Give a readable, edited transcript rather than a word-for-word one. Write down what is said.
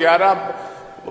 11